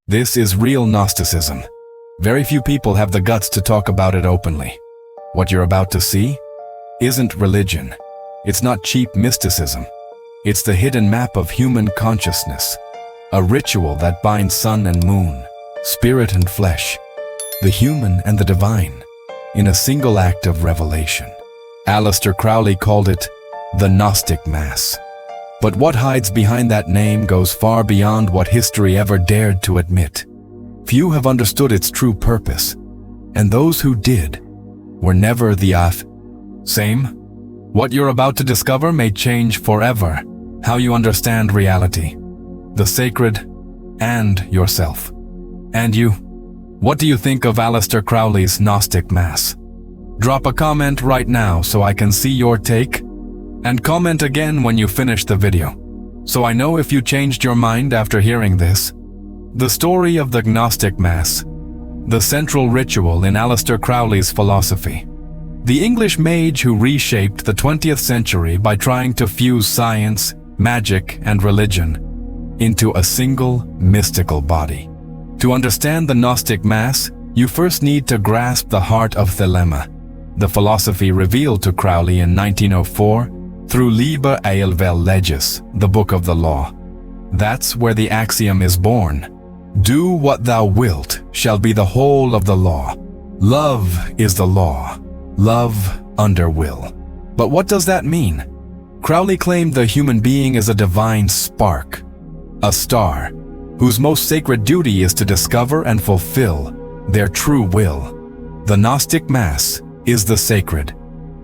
This is real Gnosticism. Very few people have the guts to talk about it openly. What you're about to see isn't religion. It's not cheap mysticism. It's the hidden map of human consciousness, a ritual that binds sun and moon, spirit and flesh, the human and the divine, in a single act of revelation. Aleister Crowley called it the Gnostic Mass. But what hides behind that name goes far beyond what history ever dared to admit. Few have understood its true purpose, and those who did were never the same. What you're about to discover may change forever how you understand reality, the sacred, and yourself. And you, what do you think of Aleister Crowley's Gnostic Mass? Drop a comment right now so I can see your take, and comment again when you finish the video, so I know if you changed your mind after hearing this. The story of the Gnostic Mass, the central ritual in Aleister Crowley's philosophy. The English mage who reshaped the 20th century by trying to fuse science, magic, and religion into a single mystical body. To understand the Gnostic Mass, you first need to grasp the heart of Thelema, the philosophy revealed to Crowley in 1904 through Liber XV, the Book of the Law. That's where the axiom is born. Do what thou wilt shall be the whole of the law. Love is the law. Love under will. But what does that mean? Crowley claimed the human being is a divine spark, a star, whose most sacred duty is to discover and fulfill their true will. The Gnostic Mass is the sacred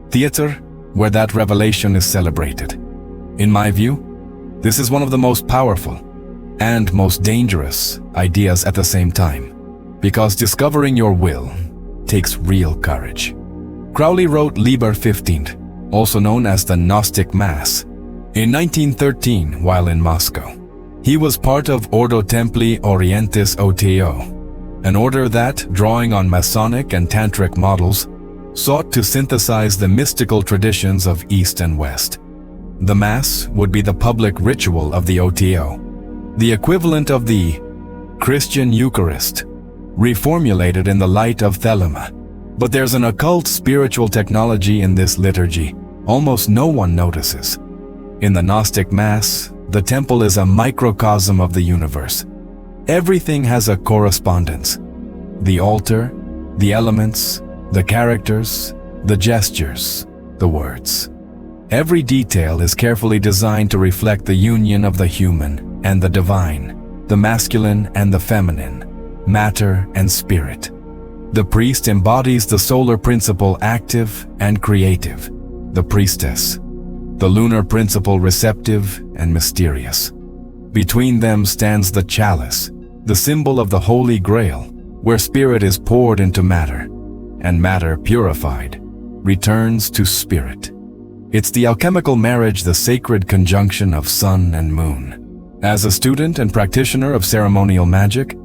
theater where that revelation is celebrated. In my view, this is one of the most powerful and most dangerous ideas at the same time, because discovering your will takes real courage. Crowley wrote Liber XV, also known as the Gnostic Mass, in 1913 while in Moscow. He was part of Ordo Templi Orientis OTO, an order that, drawing on Masonic and Tantric models, sought to synthesize the mystical traditions of East and West. The Mass would be the public ritual of the OTO, the equivalent of the Christian Eucharist, reformulated in the light of Thelema. But there's an occult spiritual technology in this liturgy almost no one notices. In the Gnostic Mass, the temple is a microcosm of the universe. Everything has a correspondence. The altar, the elements, the characters, the gestures, the words. Every detail is carefully designed to reflect the union of the human and the divine, the masculine and the feminine, matter and spirit. The priest embodies the solar principle active and creative, the priestess, the lunar principle receptive and mysterious. Between them stands the chalice, the symbol of the Holy Grail, where spirit is poured into matter, and matter purified returns to spirit. It's the alchemical marriage, the sacred conjunction of sun and moon. As a student and practitioner of ceremonial magic,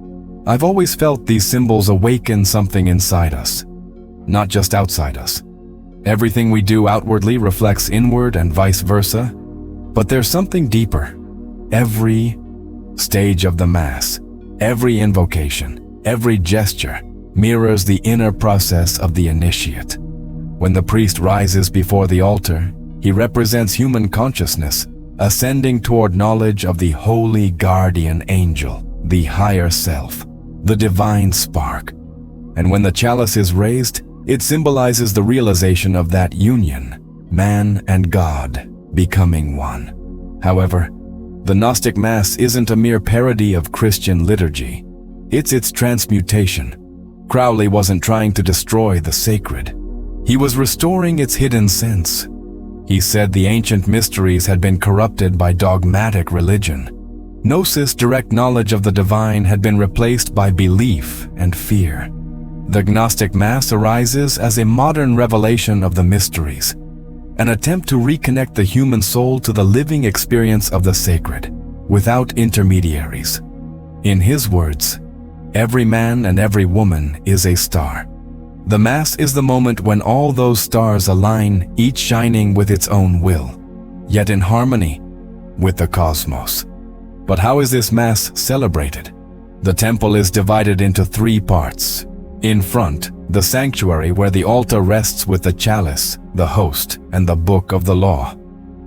I've always felt these symbols awaken something inside us, not just outside us. Everything we do outwardly reflects inward and vice versa, but there's something deeper. Every stage of the Mass, every invocation, every gesture mirrors the inner process of the initiate. When the priest rises before the altar, he represents human consciousness, ascending toward knowledge of the holy guardian angel, the higher self, the divine spark. And when the chalice is raised, it symbolizes the realization of that union, man and God becoming one. However, the Gnostic Mass isn't a mere parody of Christian liturgy. It's its transmutation. Crowley wasn't trying to destroy the sacred. He was restoring its hidden sense. He said the ancient mysteries had been corrupted by dogmatic religion. Gnosis, direct knowledge of the divine, had been replaced by belief and fear. The Gnostic Mass arises as a modern revelation of the mysteries, an attempt to reconnect the human soul to the living experience of the sacred, without intermediaries. In his words, every man and every woman is a star. The Mass is the moment when all those stars align, each shining with its own will, yet in harmony with the cosmos. But how is this Mass celebrated? The temple is divided into 3 parts. In front, the sanctuary where the altar rests with the chalice, the host, and the book of the law.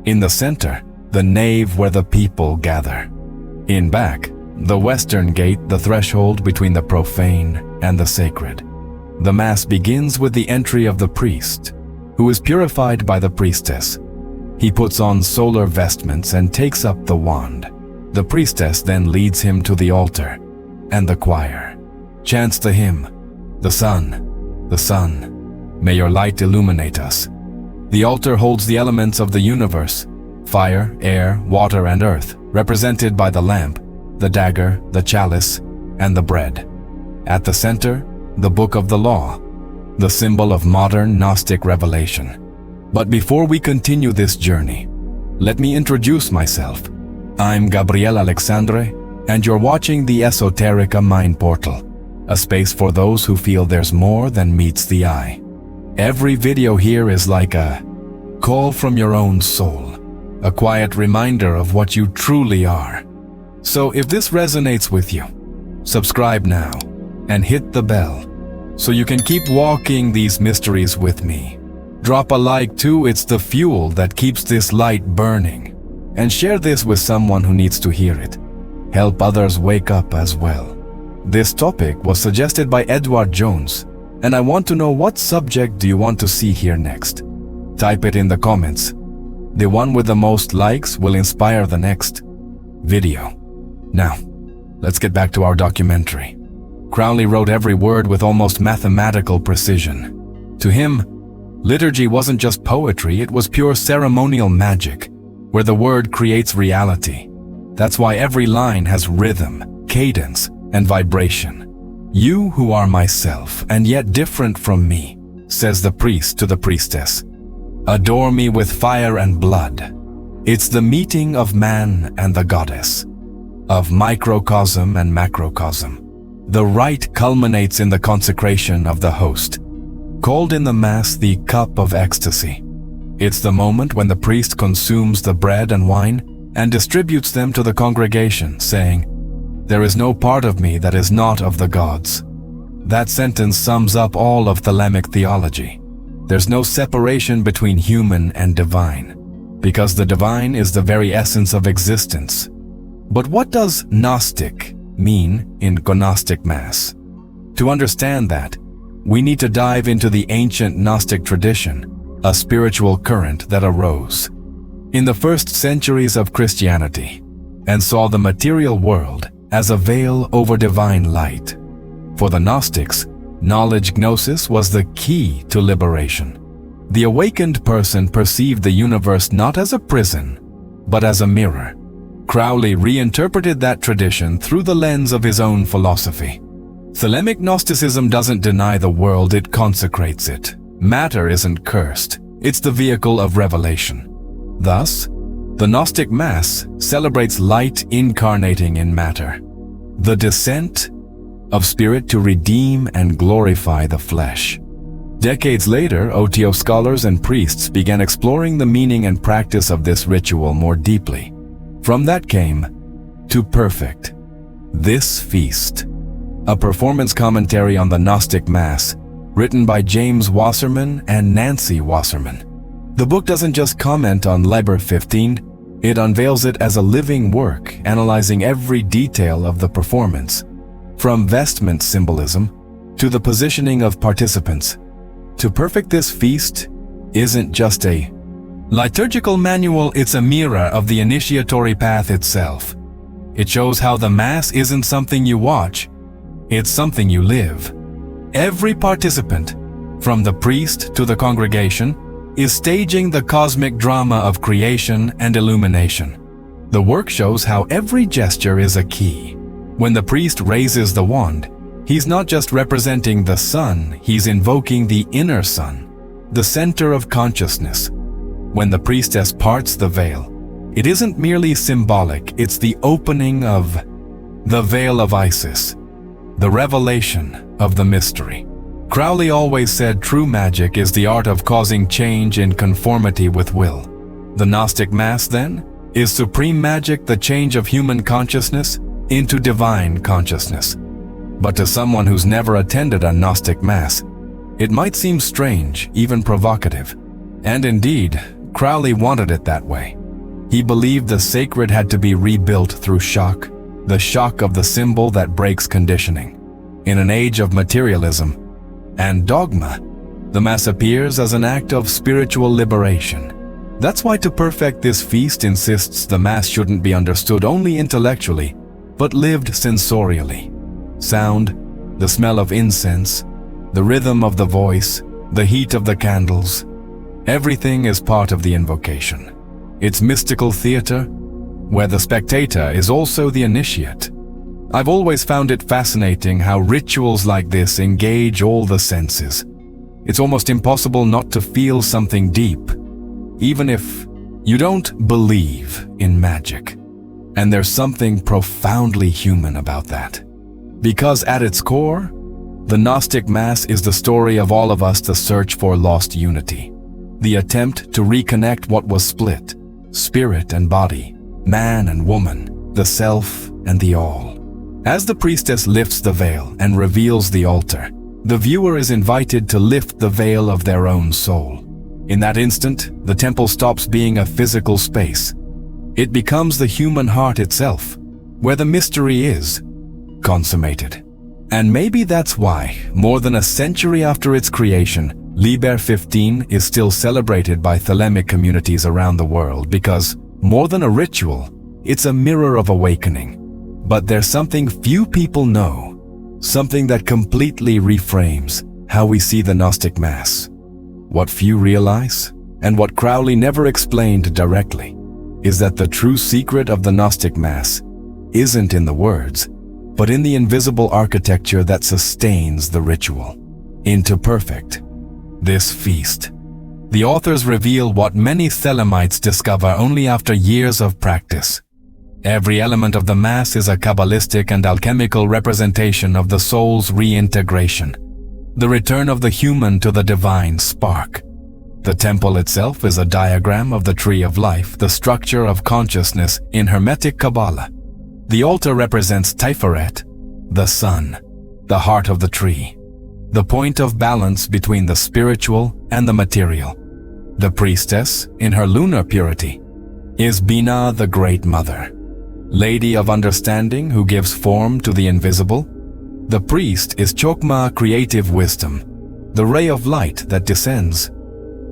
In the center, the nave where the people gather. In back, the western gate, the threshold between the profane and the sacred. The Mass begins with the entry of the priest, who is purified by the priestess. He puts on solar vestments and takes up the wand. The priestess then leads him to the altar, and the choir chants the hymn, "The sun, the sun, may your light illuminate us." The altar holds the elements of the universe, fire, air, water, and earth, represented by the lamp, the dagger, the chalice, and the bread. At the center, the book of the law, the symbol of modern Gnostic revelation. But before we continue this journey, let me introduce myself. I'm Gabriel Alexandre, and you're watching the Esoterica Mind Portal, a space for those who feel there's more than meets the eye. Every video here is like a call from your own soul, a quiet reminder of what you truly are. So if this resonates with you, subscribe now and hit the bell so you can keep walking these mysteries with me. Drop a like too, it's the fuel that keeps this light burning. And share this with someone who needs to hear it. Help others wake up as well. This topic was suggested by Edward Jones, and I want to know, what subject do you want to see here next? Type it in the comments. The one with the most likes will inspire the next video. Now, let's get back to our documentary. Crowley wrote every word with almost mathematical precision. To him, liturgy wasn't just poetry, it was pure ceremonial magic, where the word creates reality. That's why every line has rhythm, cadence, and vibration. "You who are myself, and yet different from me," says the priest to the priestess. "Adore me with fire and blood." It's the meeting of man and the goddess, of microcosm and macrocosm. The rite culminates in the consecration of the host, called in the Mass the cup of ecstasy. It's the moment when the priest consumes the bread and wine and distributes them to the congregation, saying, "There is no part of me that is not of the gods." That sentence sums up all of Thelemic theology. There's no separation between human and divine, because the divine is the very essence of existence. But what does Gnostic mean in Gnostic Mass? To understand that, we need to dive into the ancient Gnostic tradition, a spiritual current that arose in the first centuries of Christianity and saw the material world as a veil over divine light. For the Gnostics, knowledge gnosis was the key to liberation. The awakened person perceived the universe not as a prison, but as a mirror. Crowley reinterpreted that tradition through the lens of his own philosophy. Thelemic Gnosticism doesn't deny the world, it consecrates it. Matter isn't cursed, it's the vehicle of revelation. Thus, the Gnostic Mass celebrates light incarnating in matter, the descent of spirit to redeem and glorify the flesh. Decades later, OTO scholars and priests began exploring the meaning and practice of this ritual more deeply. From that came To Perfect, This Feast, a performance commentary on the Gnostic Mass, written by James Wasserman and Nancy Wasserman. The book doesn't just comment on Liber XV, it unveils it as a living work, analyzing every detail of the performance, from vestment symbolism to the positioning of participants. To Perfect This Feast isn't just a liturgical manual, it's a mirror of the initiatory path itself. It shows how the Mass isn't something you watch, it's something you live. Every participant, from the priest to the congregation, is staging the cosmic drama of creation and illumination. The work shows how every gesture is a key. When the priest raises the wand, he's not just representing the sun, he's invoking the inner sun, the center of consciousness. When the priestess parts the veil, it isn't merely symbolic, it's the opening of the veil of Isis, the revelation of the mystery. Crowley always said true magic is the art of causing change in conformity with will. The Gnostic Mass, then, is supreme magic, the change of human consciousness into divine consciousness. But to someone who's never attended a Gnostic Mass, it might seem strange, even provocative. And indeed, Crowley wanted it that way. He believed the sacred had to be rebuilt through shock, the shock of the symbol that breaks conditioning. In an age of materialism and dogma, the Mass appears as an act of spiritual liberation. That's why To Perfect This Feast insists the Mass shouldn't be understood only intellectually, but lived sensorially. Sound, the smell of incense, the rhythm of the voice, the heat of the candles, everything is part of the invocation. It's mystical theater, where the spectator is also the initiate. I've always found it fascinating how rituals like this engage all the senses. It's almost impossible not to feel something deep, even if you don't believe in magic. And there's something profoundly human about that. Because at its core, the Gnostic Mass is the story of all of us the search for lost unity, the attempt to reconnect what was split, spirit and body, man and woman, the self and the all. As the priestess lifts the veil and reveals the altar, the viewer is invited to lift the veil of their own soul. In that instant, the temple stops being a physical space. It becomes the human heart itself, where the mystery is consummated. And maybe that's why, more than a century after its creation, Liber XV is still celebrated by Thelemic communities around the world, because, more than a ritual, it's a mirror of awakening. But there's something few people know, something that completely reframes how we see the Gnostic Mass. What few realize, and what Crowley never explained directly, is that the true secret of the Gnostic Mass isn't in the words, but in the invisible architecture that sustains the ritual. Into Perfect This Feast, the authors reveal what many Thelemites discover only after years of practice. Every element of the Mass is a Kabbalistic and alchemical representation of the soul's reintegration, the return of the human to the divine spark. The temple itself is a diagram of the tree of life, the structure of consciousness in Hermetic Qabalah. The altar represents Tiferet, the sun, the heart of the tree, the point of balance between the spiritual and the material. The priestess, in her lunar purity, is Binah, the Great Mother, Lady of Understanding who gives form to the invisible. The priest is Chokmah, creative wisdom, the ray of light that descends.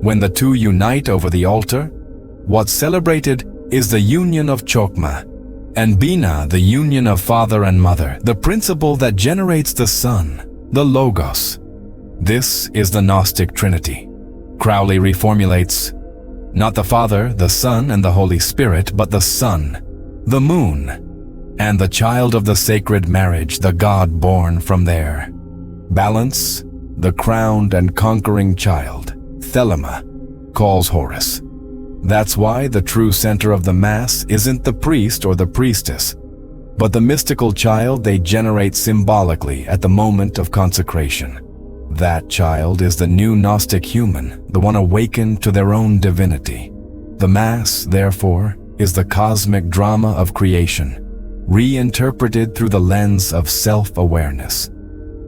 When the two unite over the altar, what's celebrated is the union of Chokmah and Binah, the union of father and mother, the principle that generates the Son, the Logos. This is the Gnostic Trinity. Crowley reformulates, not the Father, the Son, and the Holy Spirit, but the Sun, the Moon, and the child of the sacred marriage, the God born from there. Balance, the crowned and conquering child, Thelema, calls Horus. That's why the true center of the Mass isn't the priest or the priestess, but the mystical child they generate symbolically at the moment of consecration. That child is the new Gnostic human, the one awakened to their own divinity. The Mass, therefore, is the cosmic drama of creation, reinterpreted through the lens of self-awareness.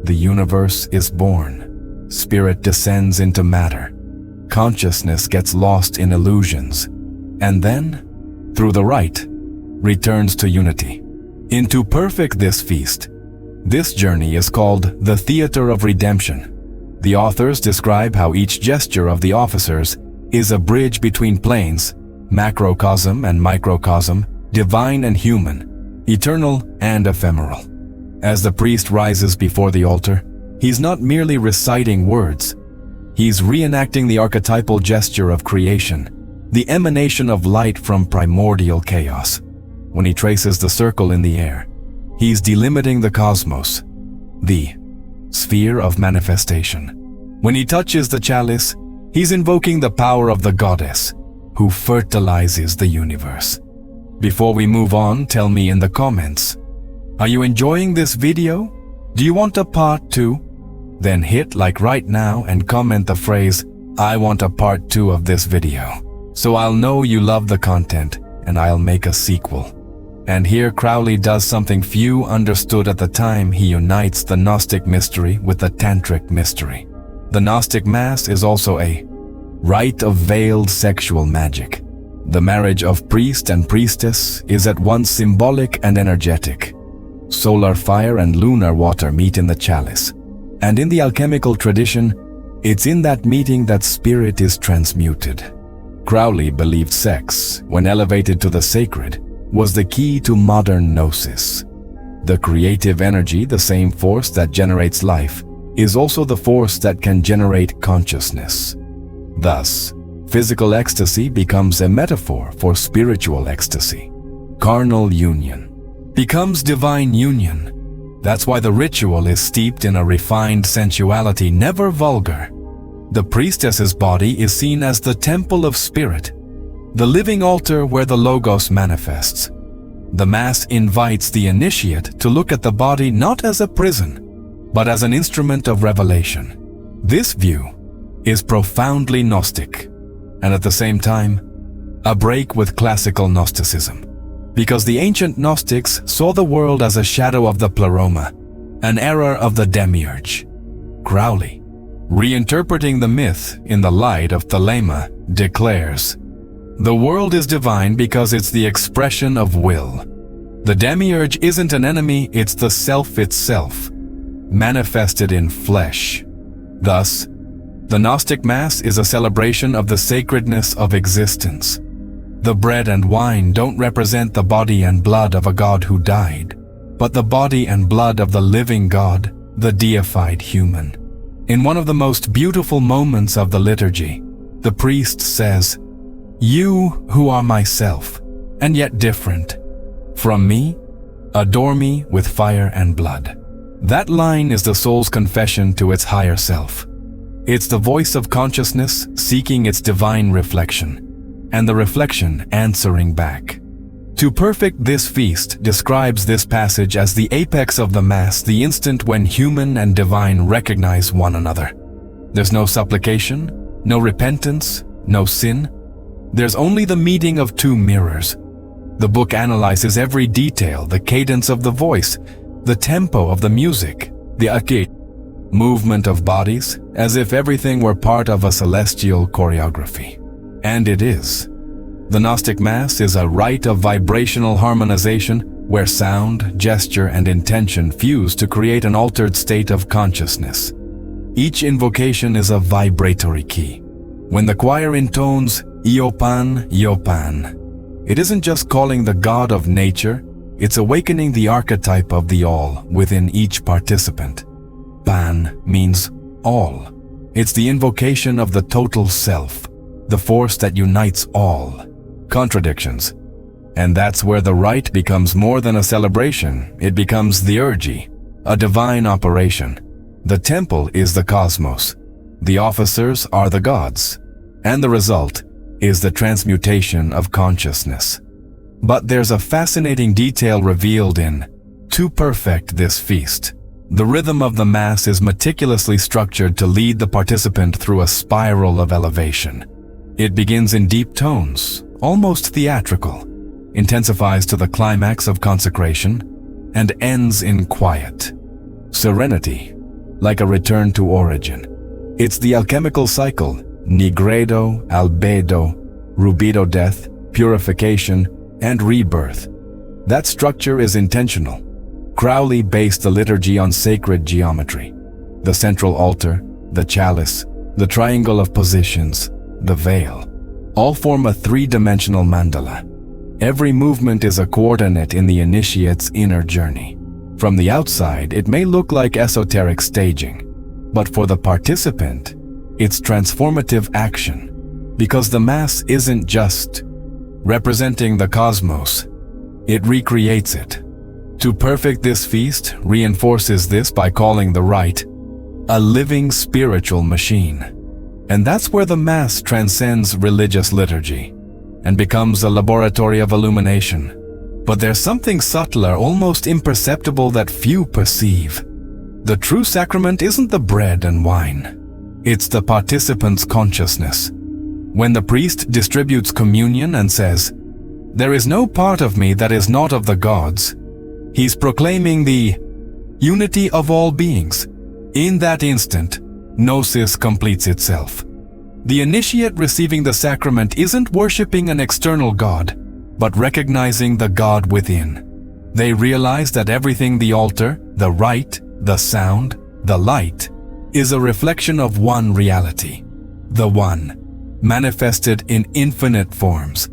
The universe is born, spirit descends into matter, consciousness gets lost in illusions, and then, through the rite, returns to unity. Into Perfect This Feast, this journey is called the Theater of Redemption. The authors describe how each gesture of the officers is a bridge between planes, macrocosm and microcosm, divine and human, eternal and ephemeral. As the priest rises before the altar, he's not merely reciting words. He's reenacting the archetypal gesture of creation, the emanation of light from primordial chaos. When he traces the circle in the air, he's delimiting the cosmos, the sphere of manifestation. When he touches the chalice, he's invoking the power of the goddess, who fertilizes the universe. Before we move on, tell me in the comments, are you enjoying this video? Do you want a part 2? Then hit like right now and comment the phrase, I want a part 2 of this video, so I'll know you love the content and I'll make a sequel. And here Crowley does something few understood at the time. He unites the Gnostic mystery with the Tantric mystery. The Gnostic Mass is also a rite of veiled sexual magic. The marriage of priest and priestess is at once symbolic and energetic. Solar fire and lunar water meet in the chalice. And in the alchemical tradition, it's in that meeting that spirit is transmuted. Crowley believed sex, when elevated to the sacred, was the key to modern gnosis. The creative energy, the same force that generates life, is also the force that can generate consciousness. Thus, physical ecstasy becomes a metaphor for spiritual ecstasy. Carnal union becomes divine union. That's why the ritual is steeped in a refined sensuality, never vulgar. The priestess's body is seen as the temple of spirit, the living altar where the Logos manifests. The Mass invites the initiate to look at the body not as a prison, but as an instrument of revelation. This view is profoundly Gnostic, and at the same time, a break with classical Gnosticism, because the ancient Gnostics saw the world as a shadow of the pleroma, an error of the demiurge. Crowley, reinterpreting the myth in the light of Thelema, declares, "The world is divine because it's the expression of will. The demiurge isn't an enemy, it's the self itself, manifested in flesh." Thus, the Gnostic Mass is a celebration of the sacredness of existence. The bread and wine don't represent the body and blood of a God who died, but the body and blood of the living God, the deified human. In one of the most beautiful moments of the liturgy, the priest says, "You who are myself, and yet different from me, adore me with fire and blood." That line is the soul's confession to its higher self. It's the voice of consciousness seeking its divine reflection, and the reflection answering back. To perfect this feast describes this passage as the apex of the Mass, the instant when human and divine recognize one another. There's no supplication, no repentance, no sin. There's only the meeting of two mirrors. The book analyzes every detail, the cadence of the voice, the tempo of the music, the movement of bodies, as if everything were part of a celestial choreography. And it is. The Gnostic Mass is a rite of vibrational harmonization where sound, gesture, and intention fuse to create an altered state of consciousness. Each invocation is a vibratory key. When the choir intones Iopan, Iopan, it isn't just calling the God of nature, it's awakening the archetype of the all within each participant. Pan means all. It's the invocation of the total self, the force that unites all. Contradictions. And that's where the rite becomes more than a celebration. It becomes the urgy, a divine operation. The temple is the cosmos. The officers are the gods. And the result is the transmutation of consciousness. But there's a fascinating detail revealed to perfect this feast. The rhythm of the Mass is meticulously structured to lead the participant through a spiral of elevation. It begins in deep tones, almost theatrical, intensifies to the climax of consecration, and ends in quiet. Serenity, like a return to origin. It's the alchemical cycle, nigredo, albedo, rubido death, purification, and rebirth. That structure is intentional. Crowley based the liturgy on sacred geometry. The central altar, the chalice, the triangle of positions, the veil, all form a three-dimensional mandala. Every movement is a coordinate in the initiate's inner journey. From the outside, it may look like esoteric staging, but for the participant, it's transformative action, because the Mass isn't just representing the cosmos, it recreates it. To perfect this feast reinforces this by calling the rite a living spiritual machine. And that's where the Mass transcends religious liturgy and becomes a laboratory of illumination. But there's something subtler, almost imperceptible, that few perceive. The true sacrament isn't the bread and wine. It's the participant's consciousness. When the priest distributes communion and says, There is no part of me that is not of the gods. He's proclaiming the unity of all beings. In that instant, Gnosis completes itself. The initiate receiving the sacrament isn't worshipping an external god, but recognizing the God within. They realize that everything, the altar, the rite, the sound, the light, is a reflection of one reality, the One, manifested in infinite forms.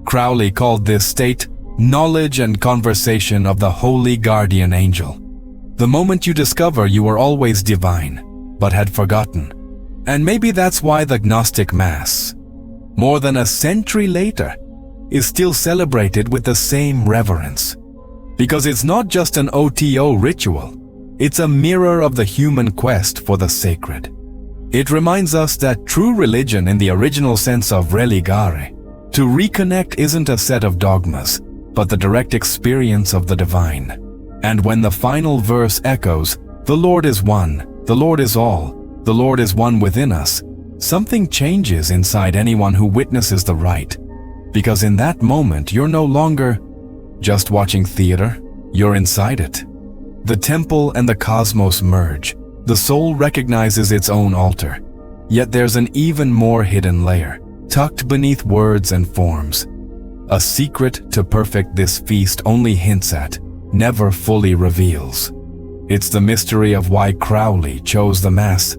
Crowley called this state knowledge and conversation of the holy guardian angel. The moment you discover you were always divine, but had forgotten. And maybe that's why the Gnostic Mass, more than a century later, is still celebrated with the same reverence. Because it's not just an OTO ritual, it's a mirror of the human quest for the sacred. It reminds us that true religion in the original sense of religare, to reconnect, isn't a set of dogmas, but the direct experience of the divine. And when the final verse echoes, "The Lord is one, the Lord is all, the Lord is one within us," something changes inside anyone who witnesses the rite. Because in that moment, you're no longer just watching theater, you're inside it. The temple and the cosmos merge. The soul recognizes its own altar. Yet there's an even more hidden layer, tucked beneath words and forms. A secret to perfect this feast only hints at, never fully reveals. It's the mystery of why Crowley chose the Mass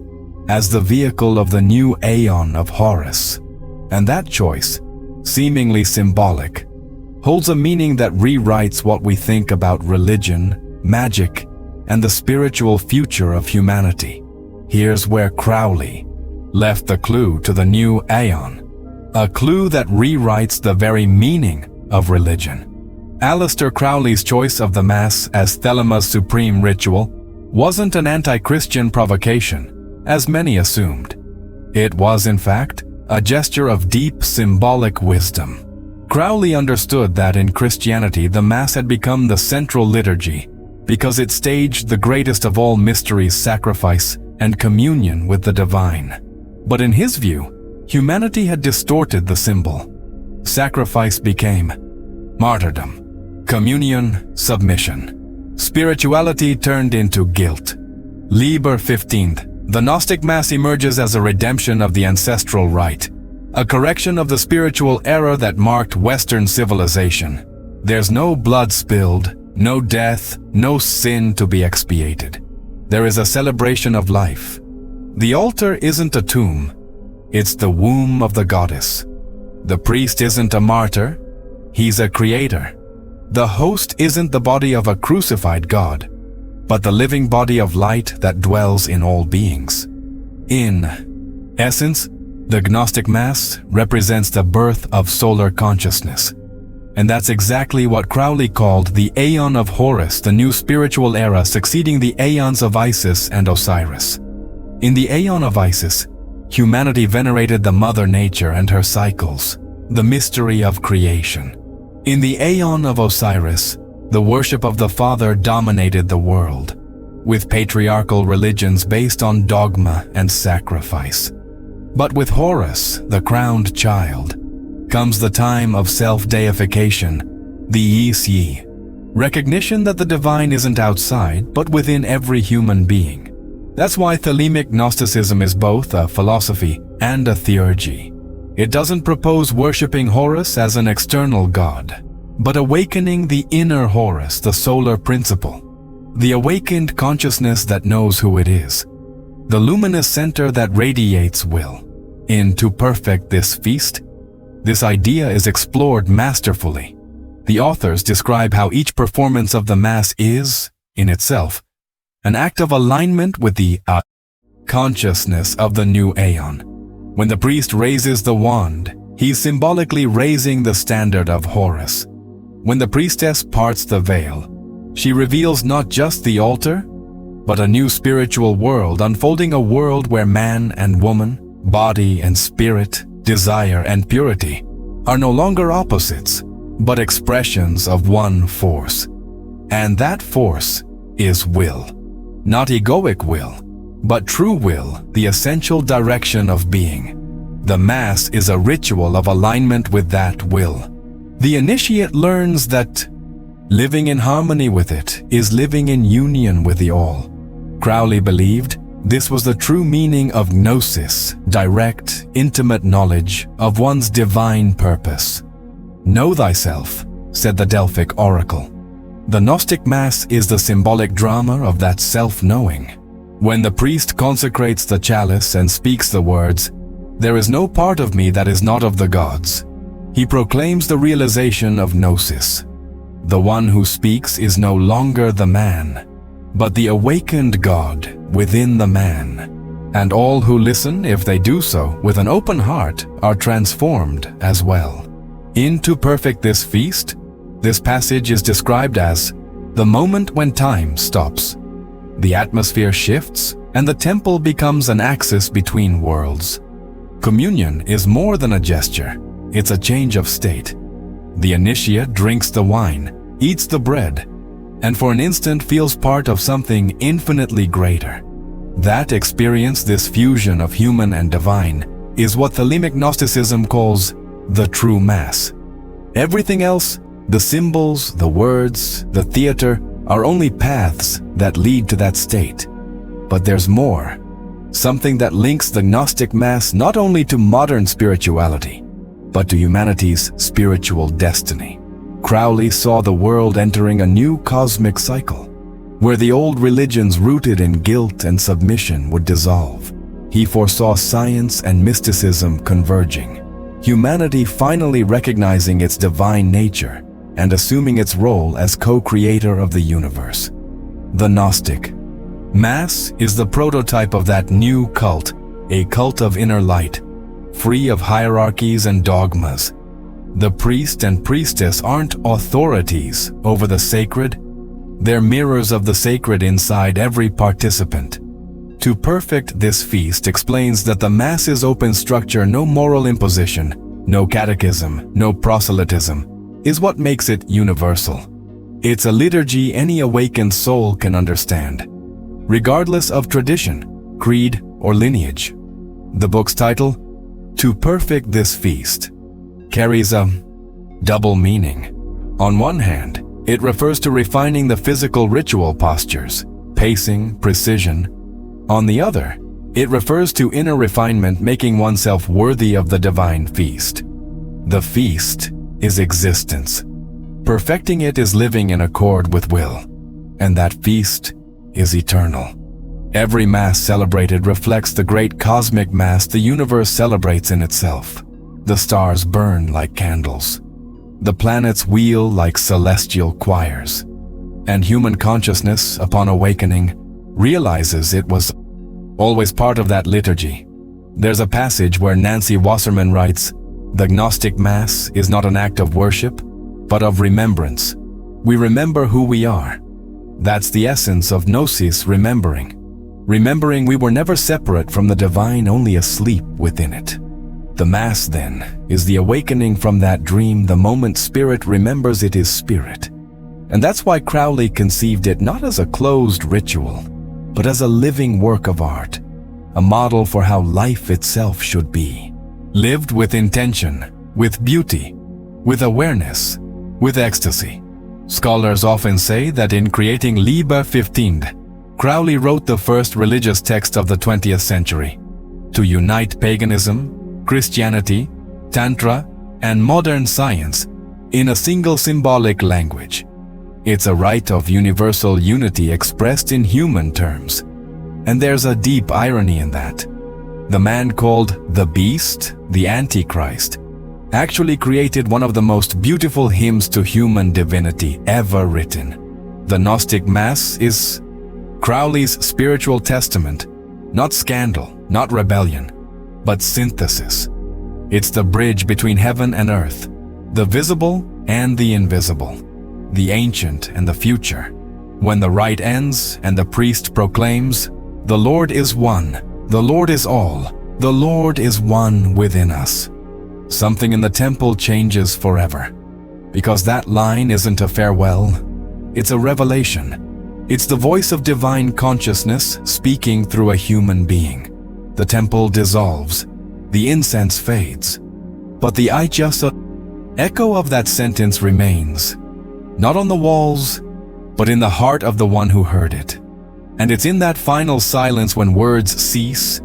as the vehicle of the new Aeon of Horus. And that choice, seemingly symbolic, holds a meaning that rewrites what we think about religion, magic, and the spiritual future of humanity. Here's where Crowley left the clue to the new Aeon, a clue that rewrites the very meaning of religion. Aleister Crowley's choice of the Mass as Thelema's supreme ritual wasn't an anti-Christian provocation, as many assumed. It was, in fact, a gesture of deep symbolic wisdom. Crowley understood that in Christianity the Mass had become the central liturgy because it staged the greatest of all mysteries, sacrifice and communion with the divine. But in his view, humanity had distorted the symbol. Sacrifice became martyrdom, communion, submission. Spirituality turned into guilt. Liber XV, the Gnostic Mass emerges as a redemption of the ancestral rite, a correction of the spiritual error that marked Western civilization. There's no blood spilled, no death, no sin to be expiated. There is a celebration of life. The altar isn't a tomb, it's the womb of the goddess. The priest isn't a martyr, he's a creator. The host isn't the body of a crucified God, but the living body of light that dwells in all beings. In essence, the Gnostic Mass represents the birth of solar consciousness. And that's exactly what Crowley called the Aeon of Horus, the new spiritual era succeeding the Aeons of Isis and Osiris. In the Aeon of Isis, humanity venerated the Mother Nature and her cycles, the mystery of creation. In the Aeon of Osiris, the worship of the Father dominated the world, with patriarchal religions based on dogma and sacrifice. But with Horus, the crowned child, comes the time of self-deification, the Yi, recognition that the divine isn't outside, but within every human being. That's why Thelemic Gnosticism is both a philosophy and a theurgy. It doesn't propose worshipping Horus as an external god, but awakening the inner Horus, the solar principle, the awakened consciousness that knows who it is, the luminous center that radiates will. In To Perfect This Feast, this idea is explored masterfully. The authors describe how each performance of the Mass is, in itself, an act of alignment with the consciousness of the new Aeon. When the priest raises the wand, he's symbolically raising the standard of Horus. When the priestess parts the veil, she reveals not just the altar, but a new spiritual world, unfolding a world where man and woman, body and spirit, desire and purity are no longer opposites, but expressions of one force. And that force is will. Not egoic will, but true will, the essential direction of being. The Mass is a ritual of alignment with that will. The initiate learns that living in harmony with it is living in union with the all. Crowley believed this was the true meaning of gnosis, direct, intimate knowledge of one's divine purpose. Know thyself, said the Delphic oracle. The Gnostic Mass is the symbolic drama of that self-knowing. When the priest consecrates the chalice and speaks the words, "There is no part of me that is not of the gods," he proclaims the realization of gnosis. The one who speaks is no longer the man, but the awakened God within the man. And all who listen, if they do so with an open heart, are transformed as well. In To Perfect This Feast, this passage is described as the moment when time stops. The atmosphere shifts, and the temple becomes an axis between worlds. Communion is more than a gesture, it's a change of state. The initiate drinks the wine, eats the bread, and for an instant feels part of something infinitely greater. That experience, this fusion of human and divine, is what Thelemic Gnosticism calls the true Mass. Everything else, the symbols, the words, the theater, are only paths that lead to that state. But there's more, something that links the Gnostic Mass not only to modern spirituality, but to humanity's spiritual destiny. Crowley saw the world entering a new cosmic cycle, where the old religions rooted in guilt and submission would dissolve. He foresaw science and mysticism converging, humanity finally recognizing its divine nature and assuming its role as co-creator of the universe. The Gnostic Mass is the prototype of that new cult, a cult of inner light, free of hierarchies and dogmas. The priest and priestess aren't authorities over the sacred, they're mirrors of the sacred inside every participant. To Perfect This Feast explains that the Mass's open structure, no moral imposition, no catechism, no proselytism, is what makes it universal. It's a liturgy any awakened soul can understand, regardless of tradition, creed, or lineage. The book's title, To Perfect This Feast, carries a double meaning. On one hand, it refers to refining the physical ritual postures, pacing, precision. On the other, it refers to inner refinement, making oneself worthy of the divine feast. The feast is existence. Perfecting it is living in accord with will, and that feast is eternal. Every Mass celebrated reflects the great cosmic Mass the universe celebrates in itself. The stars burn like candles. The planets wheel like celestial choirs. And human consciousness, upon awakening, realizes it was always part of that liturgy. There's a passage where Nancy Wasserman writes, "The Gnostic Mass is not an act of worship, but of remembrance. We remember who we are." That's the essence of gnosis, remembering. Remembering we were never separate from the divine, only asleep within it. The Mass, then, is the awakening from that dream the moment spirit remembers it is spirit. And that's why Crowley conceived it not as a closed ritual, but as a living work of art, a model for how life itself should be. Lived with intention, with beauty, with awareness, with ecstasy. Scholars often say that in creating Liber XV, Crowley wrote the first religious text of the 20th century, to unite paganism, Christianity, Tantra, and modern science in a single symbolic language. It's a rite of universal unity expressed in human terms. And there's a deep irony in that. The man called the Beast, the Antichrist, actually created one of the most beautiful hymns to human divinity ever written. The Gnostic Mass is Crowley's spiritual testament, not scandal, not rebellion, but synthesis. It's the bridge between heaven and earth, the visible and the invisible, the ancient and the future. When the rite ends and the priest proclaims, "The Lord is one, the Lord is all, the Lord is one within us," something in the temple changes forever. Because that line isn't a farewell, it's a revelation. It's the voice of divine consciousness speaking through a human being. The temple dissolves, the incense fades, but the I just echo of that sentence remains, not on the walls, but in the heart of the one who heard it. And it's in that final silence when words cease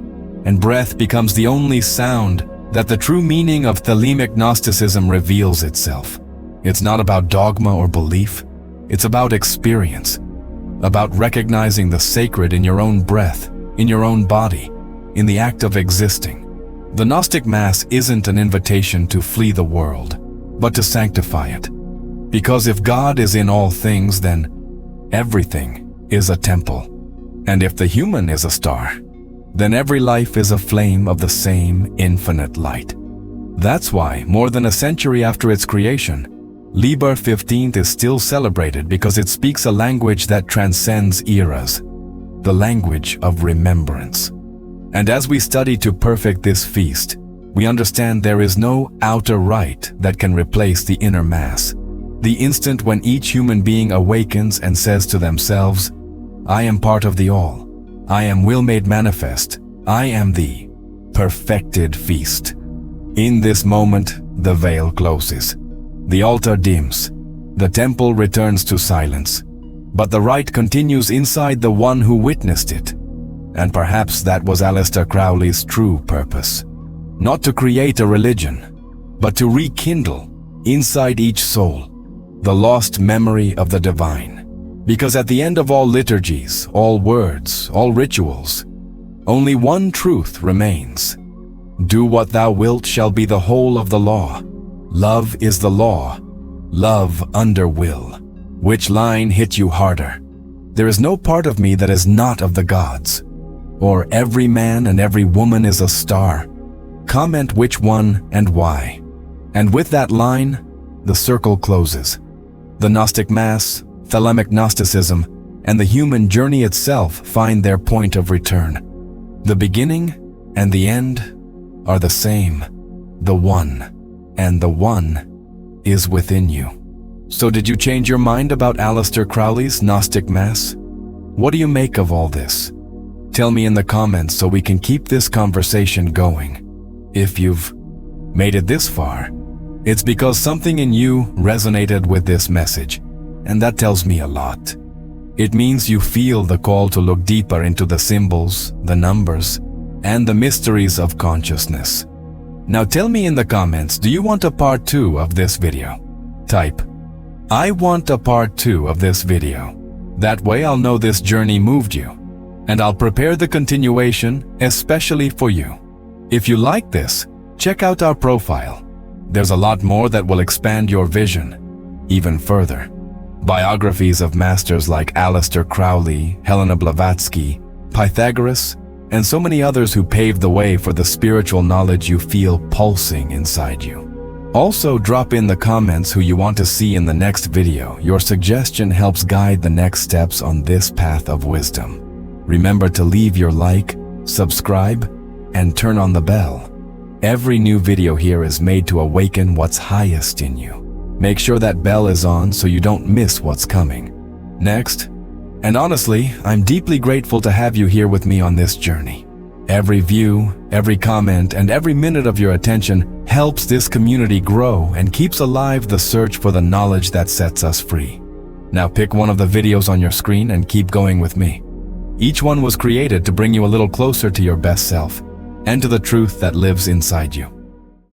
and breath becomes the only sound that the true meaning of Thelemic Gnosticism reveals itself. It's not about dogma or belief, it's about experience, about recognizing the sacred in your own breath, in your own body, in the act of existing. The Gnostic Mass isn't an invitation to flee the world, but to sanctify it. Because if God is in all things, then everything is a temple. And if the human is a star, then every life is a flame of the same infinite light. That's why, more than a century after its creation, Liber XV is still celebrated because it speaks a language that transcends eras, the language of remembrance. And as we study to perfect this feast, we understand there is no outer rite that can replace the inner Mass. The instant when each human being awakens and says to themselves, I am part of the all. I am will made manifest. I am the perfected feast. In this moment, the veil closes. The altar dims. The temple returns to silence. But the rite continues inside the one who witnessed it. And perhaps that was Aleister Crowley's true purpose. Not to create a religion, but to rekindle, inside each soul, the lost memory of the divine. Because at the end of all liturgies, all words, all rituals, only one truth remains. Do what thou wilt shall be the whole of the law. Love is the law. Love under will. Which line hit you harder? There is no part of me that is not of the gods. Or every man and every woman is a star. Comment which one and why. And with that line, the circle closes. The Gnostic Mass, Thelemic Gnosticism, and the human journey itself find their point of return. The beginning and the end are the same, the one, and the one is within you. So did you change your mind about Aleister Crowley's Gnostic Mass? What do you make of all this? Tell me in the comments so we can keep this conversation going. If you've made it this far, it's because something in you resonated with this message. And that tells me a lot. It means you feel the call to look deeper into the symbols, the numbers, and the mysteries of consciousness. Now tell me in the comments, do you want a part 2 of this video? Type, I want a part 2 of this video. That way I'll know this journey moved you, and I'll prepare the continuation especially for you. If you like this, check out our profile. There's a lot more that will expand your vision even further. Biographies of masters like Aleister Crowley, Helena Blavatsky, Pythagoras, and so many others who paved the way for the spiritual knowledge you feel pulsing inside you. Also, drop in the comments who you want to see in the next video. Your suggestion helps guide the next steps on this path of wisdom. Remember to leave your like, subscribe, and turn on the bell. Every new video here is made to awaken what's highest in you. Make sure that bell is on so you don't miss what's coming next. And honestly, I'm deeply grateful to have you here with me on this journey. Every view, every comment, and every minute of your attention helps this community grow and keeps alive the search for the knowledge that sets us free. Now pick one of the videos on your screen and keep going with me. Each one was created to bring you a little closer to your best self and to the truth that lives inside you.